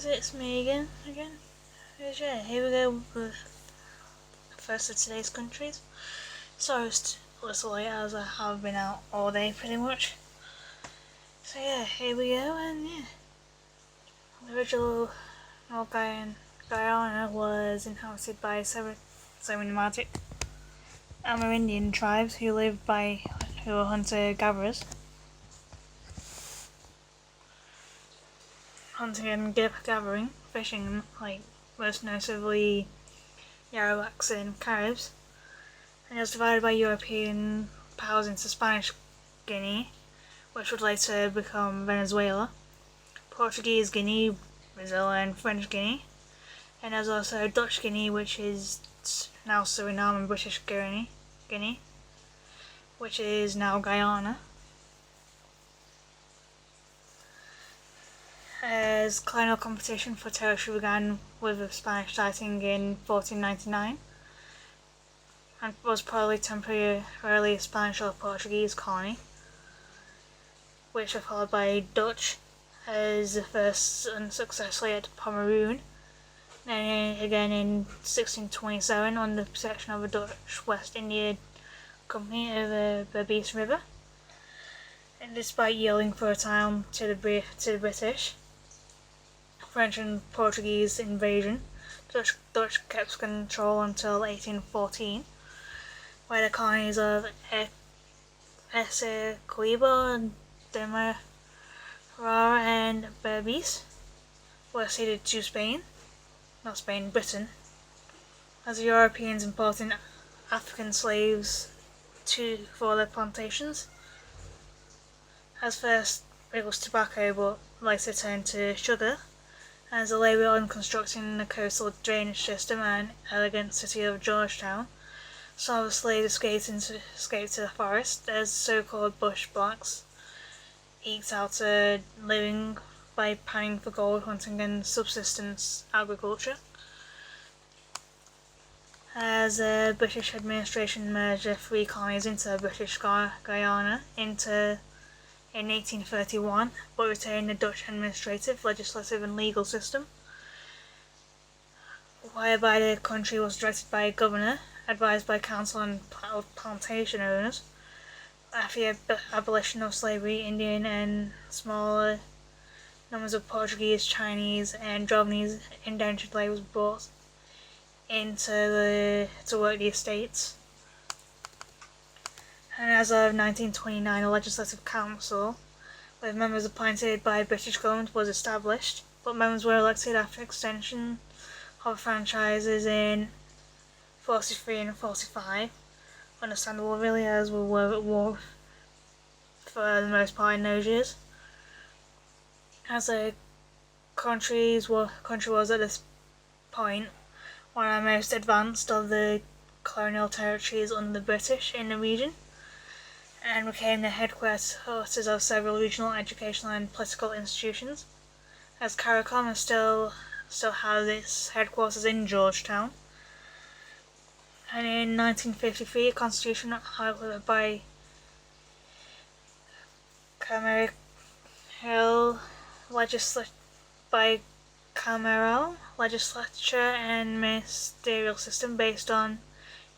guys, it's me again. Yeah, here we go with the first of today's countries. Sorry it's a little late as I have been out all day pretty much. So yeah, here we go, and yeah. The original Guyana was inhabited by seven nomadic Amerindian tribes who were hunter-gatherers. Hunting and gathering, fishing, like most notably Yarowaks and Caribs, and it was divided by European powers into Spanish Guinea, which would later become Venezuela, Portuguese Guinea, Brazil, and French Guinea, and there's also Dutch Guinea, which is now Suriname, and British Guinea, which is now Guyana. As colonial competition for territory began with the Spanish sighting in 1499, and was probably temporarily a Spanish or Portuguese colony, which were followed by Dutch as the first unsuccessfully at Pomeroon, and again in 1627 on the protection of the Dutch West India Company of the Berbice River. And despite yielding for a time to the British, French and Portuguese invasion, Dutch kept control until 1814, where the colonies of Essequibo, Demerara, and Berbice were ceded to Britain, as the Europeans imported African slaves for their plantations. As first it was tobacco, but later turned to sugar, as the labour on constructing the coastal drainage system and elegant city of Georgetown. Some of the slaves escaped to the forest as so-called bush blacks eked out a living by panning for gold hunting and subsistence agriculture. As the British administration merged the three colonies into British Guyana in 1831, but retained the Dutch administrative, legislative and legal system, whereby the country was directed by a governor, advised by council and plantation owners. After the abolition of slavery, Indian and smaller numbers of Portuguese, Chinese and Javanese indentured labour was brought to work the estates. And as of 1929, a legislative council with members appointed by the British government was established, but members were elected after extension of franchises in 43 and 45. Understandable really, as we were at war for the most part in those years. As the country was at this point one of the most advanced of the colonial territories under the British in the region, and became the headquarters of several regional educational and political institutions, as CARICOM still has its headquarters in Georgetown. And in 1953, a constitution highlighted by cameral legislature and ministerial system based on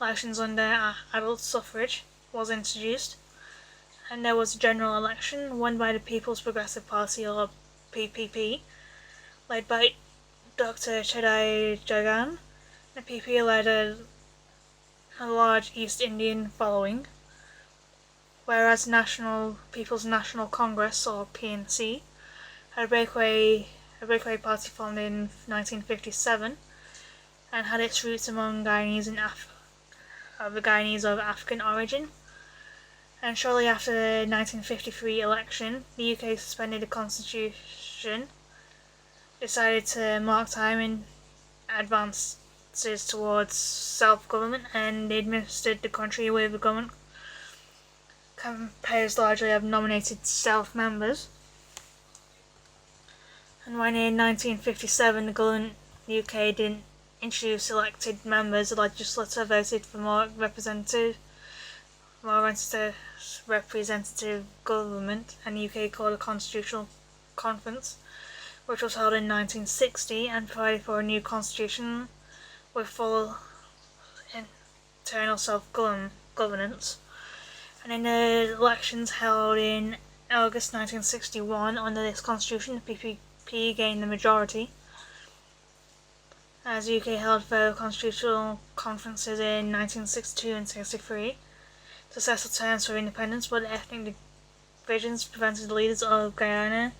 elections under adult suffrage was introduced, and there was a general election won by the People's Progressive Party, or PPP, led by Dr. Chedai Jagan. The PPP led a large East Indian following, whereas People's National Congress, or PNC, had a breakaway party formed in 1957 and had its roots among Guyanese of African origin. And shortly after the 1953 election, the UK suspended the constitution, decided to mark time in advances towards self-government, and administered the country with a government composed largely of nominated self-members. And when in 1957 the UK didn't introduce elected members, the legislature voted for more representative government, and the UK called a constitutional conference which was held in 1960 and provided for a new constitution with full internal self-governance. And in the elections held in August 1961 under this constitution, the PPP gained the majority. As the UK held further constitutional conferences in 1962 and 63 to settle terms for independence, but ethnic divisions prevented the leaders of Guyana,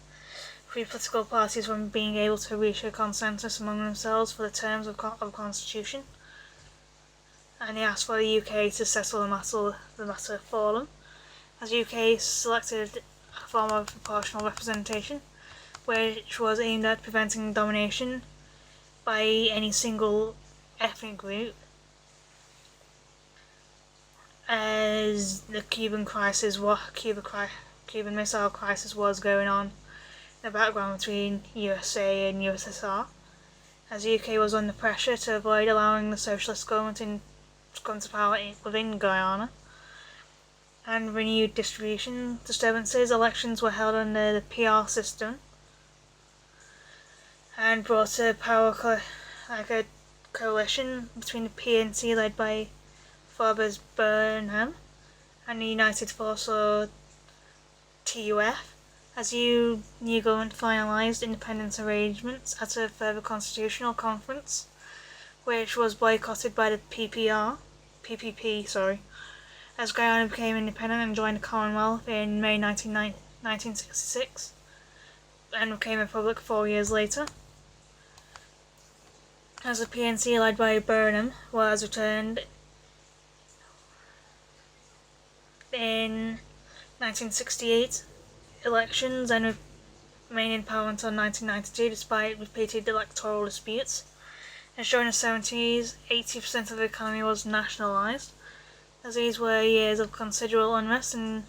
three political parties, from being able to reach a consensus among themselves for the terms of constitution, and they asked for the UK to settle the matter for them. As the UK selected a form of proportional representation, which was aimed at preventing domination by any single ethnic group, as the Cuban Missile Crisis was going on in the background between USA and USSR, as the UK was under pressure to avoid allowing the socialist government to come to power within Guyana. And renewed distribution disturbances, elections were held under the PR system and brought to power a coalition between the PNC led by Fathers Burnham and the United Force, or TUF, as the new government finalised independence arrangements at a further constitutional conference, which was boycotted by the PPP, as Guyana became independent and joined the Commonwealth in May 1966 and became a republic 4 years later. As the PNC led by Burnham was returned in 1968 elections and remained in power until 1992 despite repeated electoral disputes. As during the 70s, 80% of the economy was nationalised, as these were years of considerable unrest and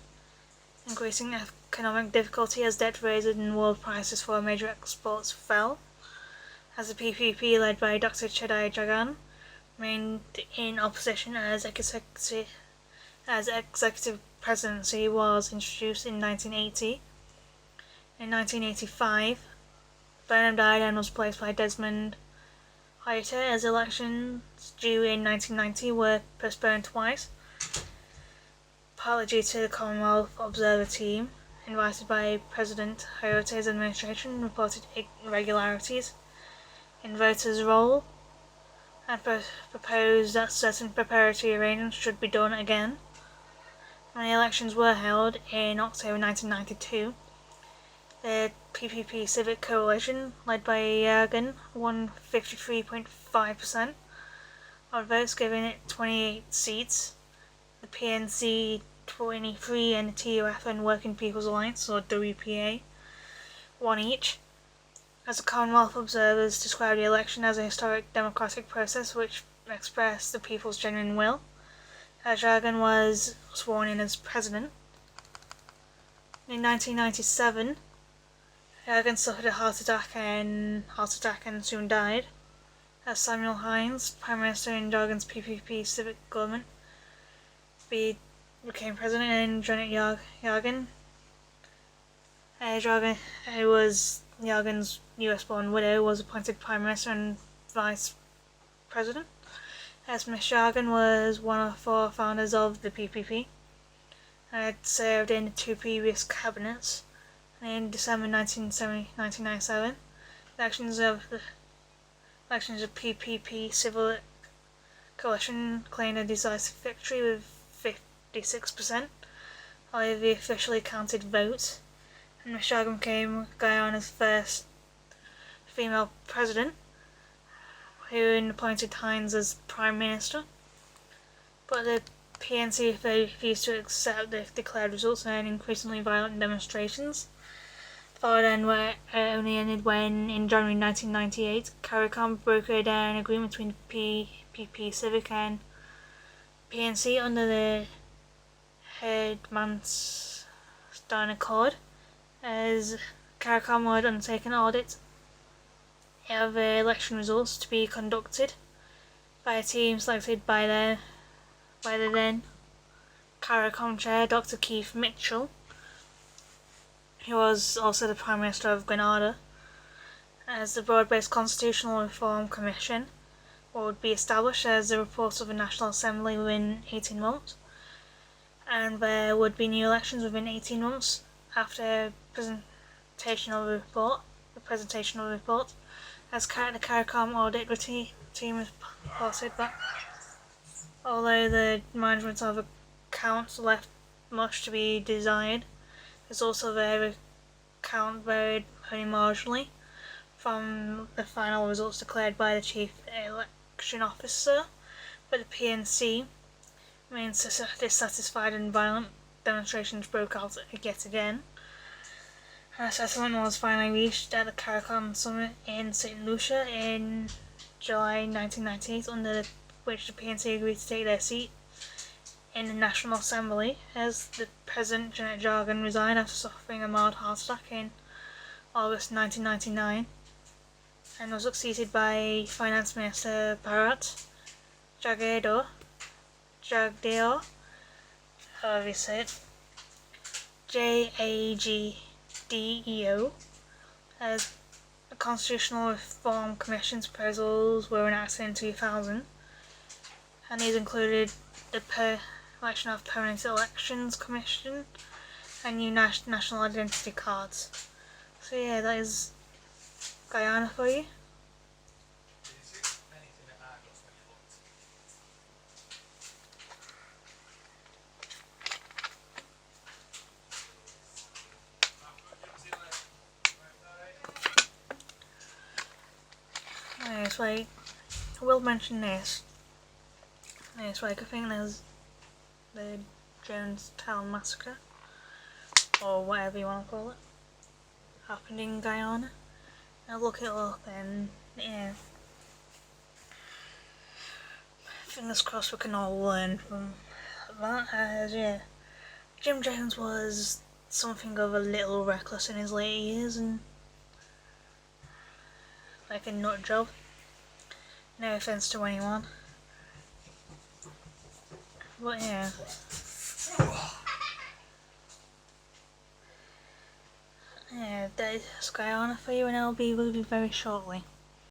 increasing economic difficulty as debt rose and world prices for major exports fell. As the PPP led by Dr. Chedai Jagan remained in opposition as executive presidency was introduced in 1980. In 1985, Burnham died and was replaced by Desmond Hayter, as elections due in 1990 were postponed twice, partly due to the Commonwealth Observer Team, invited by President Hayter's administration, reported irregularities in voters' roll and proposed that certain preparatory arrangements should be done again. When the elections were held in October 1992, the PPP Civic Coalition, led by Yagan, won 53.5% of votes, giving it 28 seats. The PNC 23 and the TUF and Working People's Alliance, or WPA, won each. As the Commonwealth observers described the election as a historic democratic process which expressed the people's genuine will, as Yagan was sworn in as president. In 1997, Yagan suffered a heart attack and soon died. As Samuel Hines, Prime Minister in Yagan's PPP civic government, became president, and Janet Yagan, who was Yagan's US-born widow, was appointed Prime Minister and Vice President. As Ms. Yagan was one of 4 founders of the PPP and had served in the 2 previous cabinets. In December 1997, elections of PPP Civil Coalition claimed a decisive victory with 56% of the officially counted votes, and Ms. Yagan became Guyana's first female president, who appointed Hines as Prime Minister. But the PNC refused to accept the declared results, and increasingly violent demonstrations followed and were only ended when, in January 1998, CARICOM brokered an agreement between PPP Civic and PNC under the Herdmanstein Accord, as CARICOM would undertake an audit of the election results to be conducted by a team selected by the then CARICOM chair, Dr. Keith Mitchell, who was also the Prime Minister of Grenada. as the broad-based Constitutional Reform Commission would be established as the report of the National Assembly within 18 months, and there would be new elections within 18 months after presentation of the report, as the CARICOM audit team has reported that although the management of accounts left much to be desired, it's also their account varied only marginally from the final results declared by the Chief Election Officer, but the PNC remains dissatisfied and violent demonstrations broke out yet again. A settlement was finally reached at the CARICOM summit in St. Lucia in July 1998, under which the PNC agreed to take their seat in the National Assembly, as the President Janet Jagan resigned after suffering a mild heart attack in August 1999 and was succeeded by Finance Minister Bharat Jagdeo, however you say it, Jagdeo, as the Constitutional Reform Commission's proposals were enacted in 2000, and these included the election of Permanent Elections Commission and new national identity cards. So yeah, that is Guyana for you. It's like, I will mention this. It's like, I think there's the Jonestown Massacre, or whatever you want to call it, happened in Guyana. I'll look it up and, yeah. Fingers crossed we can all learn from that, as, yeah. Jim Jones was something of a little reckless in his later years, and like a nut job. No offense to anyone. But yeah. Yeah, that is Guyana for you, and I'll be with you very shortly.